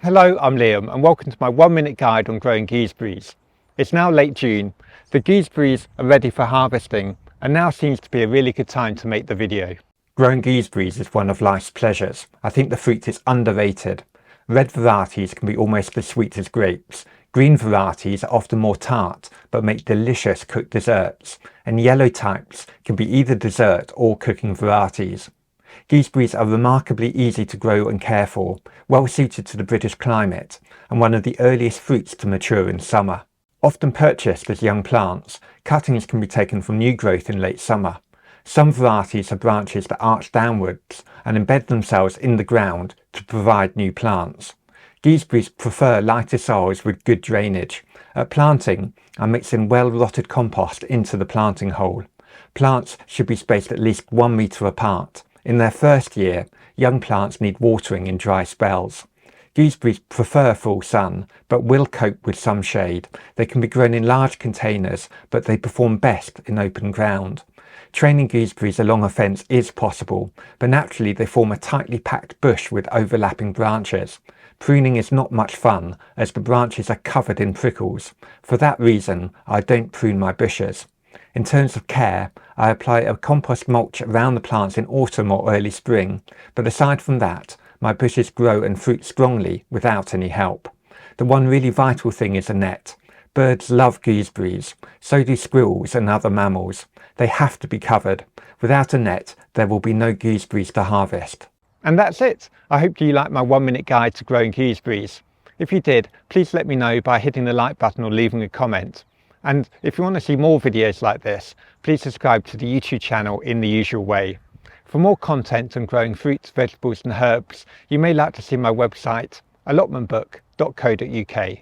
Hello, I'm Liam and welcome to my 1-minute guide on growing gooseberries. It's now late June, the gooseberries are ready for harvesting and now seems to be a really good time to make the video. Growing gooseberries is one of life's pleasures. I think the fruit is underrated. Red varieties can be almost as sweet as grapes. Green varieties are often more tart but make delicious cooked desserts, and yellow types can be either dessert or cooking varieties. Gooseberries are remarkably easy to grow and care for, well suited to the British climate, and one of the earliest fruits to mature in summer. Often purchased as young plants, cuttings can be taken from new growth in late summer. Some varieties have branches that arch downwards and embed themselves in the ground to provide new plants. Gooseberries prefer lighter soils with good drainage. At planting, I mix in well-rotted compost into the planting hole. Plants should be spaced at least 1 metre apart. In their first year, young plants need watering in dry spells. Gooseberries prefer full sun, but will cope with some shade. They can be grown in large containers, but they perform best in open ground. Training gooseberries along a fence is possible, but naturally they form a tightly packed bush with overlapping branches. Pruning is not much fun, as the branches are covered in prickles. For that reason, I don't prune my bushes. In terms of care, I apply a compost mulch around the plants in autumn or early spring, but aside from that, my bushes grow and fruit strongly without any help. The one really vital thing is a net. Birds love gooseberries, so do squirrels and other mammals. They have to be covered. Without a net, there will be no gooseberries to harvest. And that's it. I hope you liked my 1-minute guide to growing gooseberries. If you did, please let me know by hitting the like button or leaving a comment. And if you want to see more videos like this, please subscribe to the YouTube channel in the usual way. For more content on growing fruits, vegetables and herbs, you may like to see my website allotmentbook.co.uk.